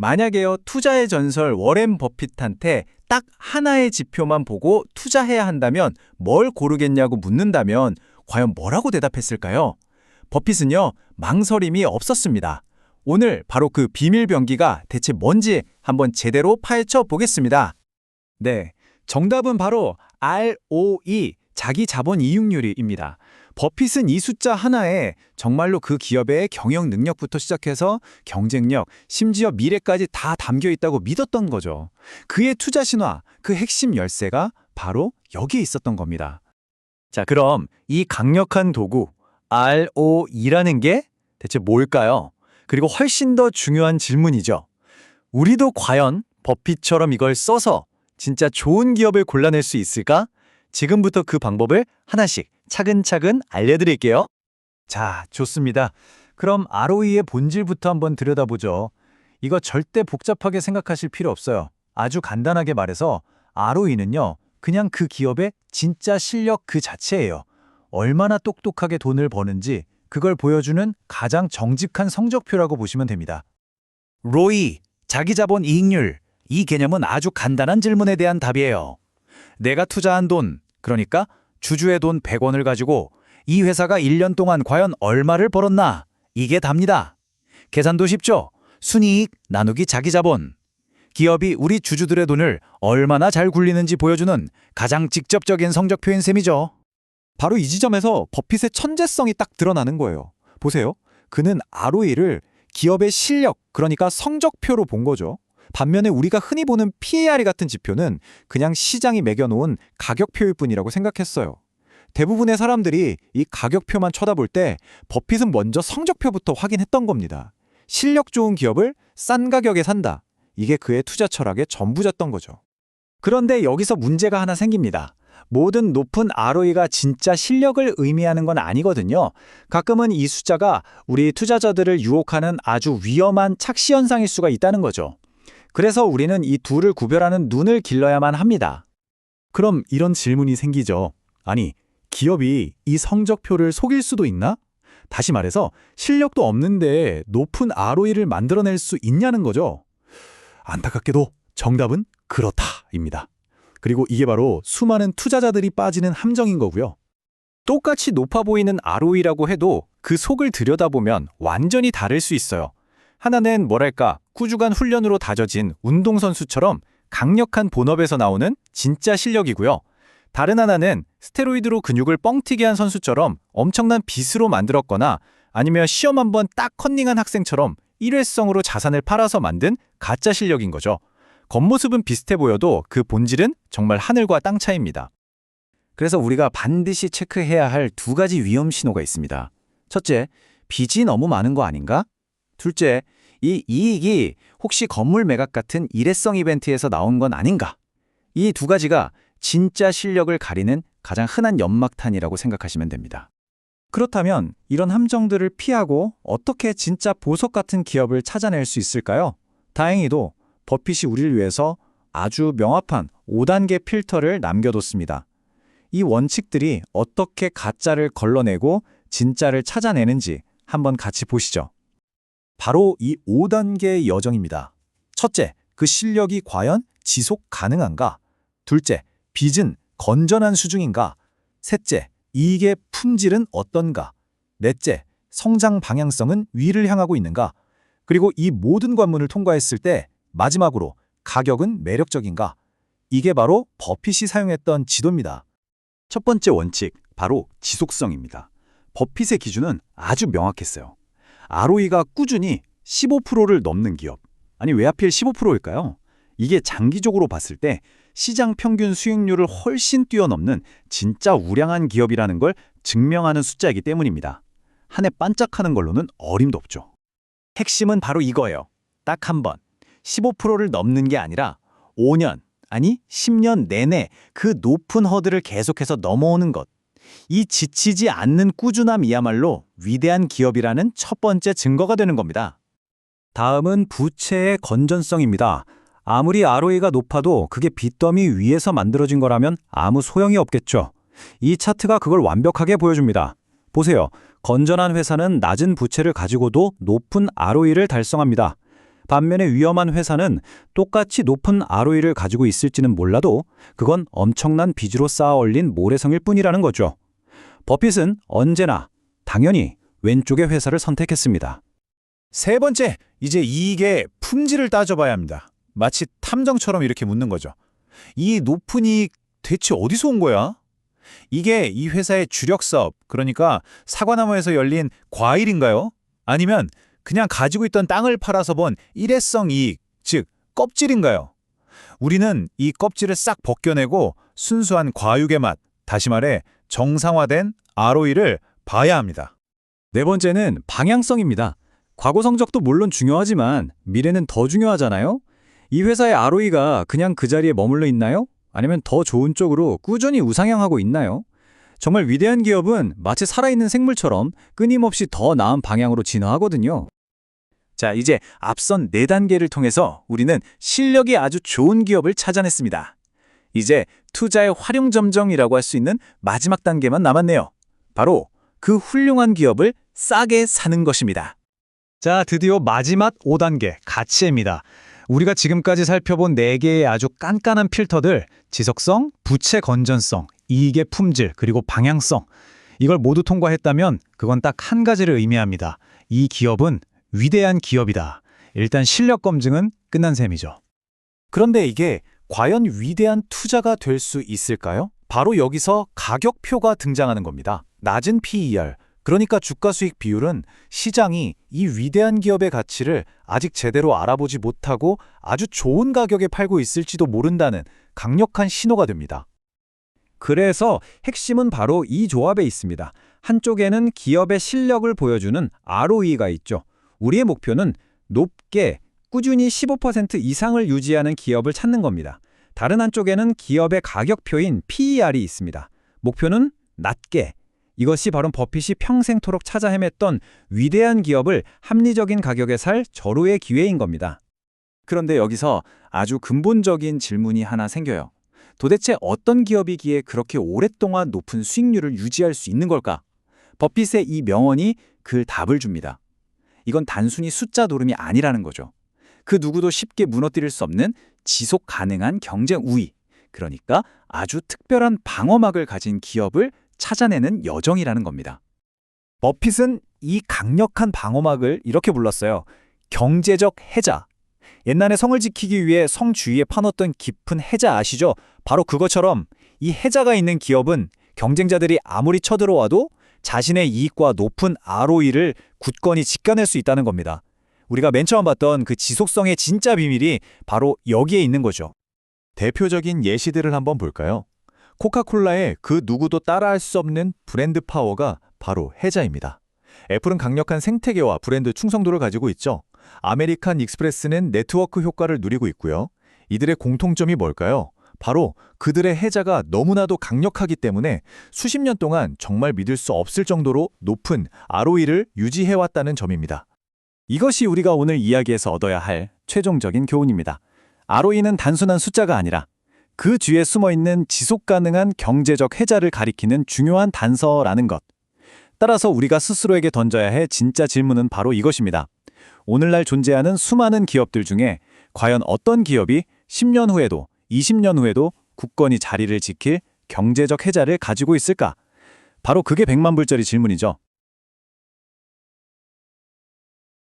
만약에요, 투자의 전설 워렌 버핏한테 딱 하나의 지표만 보고 투자해야 한다면 뭘 고르겠냐고 묻는다면 과연 뭐라고 대답했을까요? 버핏은요, 망설임이 없었습니다. 오늘 바로 그 비밀 병기가 대체 뭔지 한번 제대로 파헤쳐 보겠습니다. 네, 정답은 바로 ROE, 자기 자본 이익률입니다. 버핏은 이 숫자 하나에 정말로 그 기업의 경영 능력부터 시작해서 경쟁력, 심지어 미래까지 다 담겨 있다고 믿었던 거죠. 그의 투자 신화, 그 핵심 열쇠가 바로 여기에 있었던 겁니다. 자, 그럼 이 강력한 도구 ROE라는 게 대체 뭘까요? 그리고 훨씬 더 중요한 질문이죠. 우리도 과연 버핏처럼 이걸 써서 진짜 좋은 기업을 골라낼 수 있을까? 지금부터 그 방법을 하나씩 차근차근 알려드릴게요. 자, 좋습니다. 그럼 ROE의 본질부터 한번 들여다보죠. 이거 절대 복잡하게 생각하실 필요 없어요. 아주 간단하게 말해서 ROE는요, 그냥 그 기업의 진짜 실력 그 자체예요. 얼마나 똑똑하게 돈을 버는지 그걸 보여주는 가장 정직한 성적표라고 보시면 됩니다. ROE, 자기자본 이익률. 이 개념은 아주 간단한 질문에 대한 답이에요. 내가 투자한 돈, 그러니까 주주의 돈 100원을 가지고 이 회사가 1년 동안 과연 얼마를 벌었나? 이게 답니다. 계산도 쉽죠? 순이익 나누기 자기자본. 기업이 우리 주주들의 돈을 얼마나 잘 굴리는지 보여주는 가장 직접적인 성적표인 셈이죠. 바로 이 지점에서 버핏의 천재성이 딱 드러나는 거예요. 보세요. 그는 ROE를 기업의 실력, 그러니까 성적표로 본 거죠. 반면에 우리가 흔히 보는 PER 같은 지표는 그냥 시장이 매겨놓은 가격표일 뿐이라고 생각했어요. 대부분의 사람들이 이 가격표만 쳐다볼 때 버핏은 먼저 성적표부터 확인했던 겁니다. 실력 좋은 기업을 싼 가격에 산다. 이게 그의 투자 철학의 전부였던 거죠. 그런데 여기서 문제가 하나 생깁니다. 모든 높은 ROE가 진짜 실력을 의미하는 건 아니거든요. 가끔은 이 숫자가 우리 투자자들을 유혹하는 아주 위험한 착시 현상일 수가 있다는 거죠. 그래서 우리는 이 둘을 구별하는 눈을 길러야만 합니다. 그럼 이런 질문이 생기죠. 아니, 기업이 이 성적표를 속일 수도 있나? 다시 말해서 실력도 없는데 높은 ROE를 만들어낼 수 있냐는 거죠. 안타깝게도 정답은 그렇다입니다. 그리고 이게 바로 수많은 투자자들이 빠지는 함정인 거고요. 똑같이 높아 보이는 ROE라고 해도 그 속을 들여다보면 완전히 다를 수 있어요. 하나는 뭐랄까 꾸준한 훈련으로 다져진 운동선수처럼 강력한 본업에서 나오는 진짜 실력이고요. 다른 하나는 스테로이드로 근육을 뻥튀기 한 선수처럼 엄청난 빚으로 만들었거나 아니면 시험 한번 딱 컨닝한 학생처럼 일회성으로 자산을 팔아서 만든 가짜 실력인 거죠. 겉모습은 비슷해 보여도 그 본질은 정말 하늘과 땅 차이입니다. 그래서 우리가 반드시 체크해야 할 두 가지 위험 신호가 있습니다. 첫째, 빚이 너무 많은 거 아닌가? 둘째, 이 이익이 혹시 건물 매각 같은 일회성 이벤트에서 나온 건 아닌가? 이 두 가지가 진짜 실력을 가리는 가장 흔한 연막탄이라고 생각하시면 됩니다. 그렇다면 이런 함정들을 피하고 어떻게 진짜 보석 같은 기업을 찾아낼 수 있을까요? 다행히도 버핏이 우리를 위해서 아주 명확한 5단계 필터를 남겨뒀습니다. 이 원칙들이 어떻게 가짜를 걸러내고 진짜를 찾아내는지 한번 같이 보시죠. 바로 이 5단계의 여정입니다. 첫째, 그 실력이 과연 지속 가능한가? 둘째, 빚은 건전한 수준인가? 셋째, 이익의 품질은 어떤가? 넷째, 성장 방향성은 위를 향하고 있는가? 그리고 이 모든 관문을 통과했을 때 마지막으로 가격은 매력적인가? 이게 바로 버핏이 사용했던 지도입니다. 첫 번째 원칙, 바로 지속성입니다. 버핏의 기준은 아주 명확했어요. ROE가 꾸준히 15%를 넘는 기업. 아니, 왜 하필 15%일까요? 이게 장기적으로 봤을 때 시장 평균 수익률을 훨씬 뛰어넘는 진짜 우량한 기업이라는 걸 증명하는 숫자이기 때문입니다. 한 해 반짝하는 걸로는 어림도 없죠. 핵심은 바로 이거예요. 딱 한 번. 15%를 넘는 게 아니라 5년, 아니 10년 내내 그 높은 허들을 계속해서 넘어오는 것. 이 지치지 않는 꾸준함이야말로 위대한 기업이라는 첫 번째 증거가 되는 겁니다. 다음은 부채의 건전성입니다. 아무리 ROE가 높아도 그게 빚더미 위에서 만들어진 거라면 아무 소용이 없겠죠. 이 차트가 그걸 완벽하게 보여줍니다. 보세요. 건전한 회사는 낮은 부채를 가지고도 높은 ROE를 달성합니다. 반면에 위험한 회사는 똑같이 높은 ROE를 가지고 있을지는 몰라도 그건 엄청난 빚으로 쌓아 올린 모래성일 뿐이라는 거죠. 버핏은 언제나 당연히 왼쪽의 회사를 선택했습니다. 세 번째, 이제 이익의 품질을 따져봐야 합니다. 마치 탐정처럼 이렇게 묻는 거죠. 이 높은 이익 대체 어디서 온 거야? 이게 이 회사의 주력 사업, 그러니까 사과나무에서 열린 과일인가요? 아니면 그냥 가지고 있던 땅을 팔아서 본 일회성 이익, 즉 껍질인가요? 우리는 이 껍질을 싹 벗겨내고 순수한 과육의 맛, 다시 말해 정상화된 ROE를 봐야 합니다. 네 번째는 방향성입니다. 과거 성적도 물론 중요하지만 미래는 더 중요하잖아요? 이 회사의 ROE가 그냥 그 자리에 머물러 있나요? 아니면 더 좋은 쪽으로 꾸준히 우상향하고 있나요? 정말 위대한 기업은 마치 살아있는 생물처럼 끊임없이 더 나은 방향으로 진화하거든요. 자, 이제 앞선 4단계를 통해서 우리는 실력이 아주 좋은 기업을 찾아냈습니다. 이제 투자의 활용점정이라고 할 수 있는 마지막 단계만 남았네요. 바로 그 훌륭한 기업을 싸게 사는 것입니다. 자, 드디어 마지막 5단계, 가치입니다. 우리가 지금까지 살펴본 4개의 아주 깐깐한 필터들, 지속성, 부채 건전성, 이익의 품질, 그리고 방향성. 이걸 모두 통과했다면 그건 딱 한 가지를 의미합니다. 이 기업은 위대한 기업이다. 일단 실력 검증은 끝난 셈이죠. 그런데 이게 과연 위대한 투자가 될 수 있을까요? 바로 여기서 가격표가 등장하는 겁니다. 낮은 PER, 그러니까 주가 수익 비율은 시장이 이 위대한 기업의 가치를 아직 제대로 알아보지 못하고 아주 좋은 가격에 팔고 있을지도 모른다는 강력한 신호가 됩니다. 그래서 핵심은 바로 이 조합에 있습니다. 한쪽에는 기업의 실력을 보여주는 ROE가 있죠. 우리의 목표는 높게 꾸준히 15% 이상을 유지하는 기업을 찾는 겁니다. 다른 한쪽에는 기업의 가격표인 PER이 있습니다. 목표는 낮게. 이것이 바로 버핏이 평생토록 찾아 헤맸던 위대한 기업을 합리적인 가격에 살 절호의 기회인 겁니다. 그런데 여기서 아주 근본적인 질문이 하나 생겨요. 도대체 어떤 기업이기에 그렇게 오랫동안 높은 수익률을 유지할 수 있는 걸까? 버핏의 이 명언이 그 답을 줍니다. 이건 단순히 숫자 노름이 아니라는 거죠. 그 누구도 쉽게 무너뜨릴 수 없는 지속 가능한 경쟁 우위, 그러니까 아주 특별한 방어막을 가진 기업을 찾아내는 여정이라는 겁니다. 버핏은 이 강력한 방어막을 이렇게 불렀어요. 경제적 해자. 옛날에 성을 지키기 위해 성 주위에 파놓던 깊은 해자 아시죠? 바로 그것처럼 이 해자가 있는 기업은 경쟁자들이 아무리 쳐들어와도 자신의 이익과 높은 ROE를 굳건히 지켜낼 수 있다는 겁니다. 우리가 맨 처음 봤던 그 지속성의 진짜 비밀이 바로 여기에 있는 거죠. 대표적인 예시들을 한번 볼까요? 코카콜라의 그 누구도 따라할 수 없는 브랜드 파워가 바로 해자입니다. 애플은 강력한 생태계와 브랜드 충성도를 가지고 있죠. 아메리칸 익스프레스는 네트워크 효과를 누리고 있고요. 이들의 공통점이 뭘까요? 바로 그들의 해자가 너무나도 강력하기 때문에 수십 년 동안 정말 믿을 수 없을 정도로 높은 ROE를 유지해왔다는 점입니다. 이것이 우리가 오늘 이야기에서 얻어야 할 최종적인 교훈입니다. ROE는 단순한 숫자가 아니라 그 뒤에 숨어있는 지속가능한 경제적 해자를 가리키는 중요한 단서라는 것. 따라서 우리가 스스로에게 던져야 할 진짜 질문은 바로 이것입니다. 오늘날 존재하는 수많은 기업들 중에 과연 어떤 기업이 10년 후에도 20년 후에도 굳건히 자리를 지킬 경제적 해자를 가지고 있을까? 바로 그게 백만불짜리 질문이죠.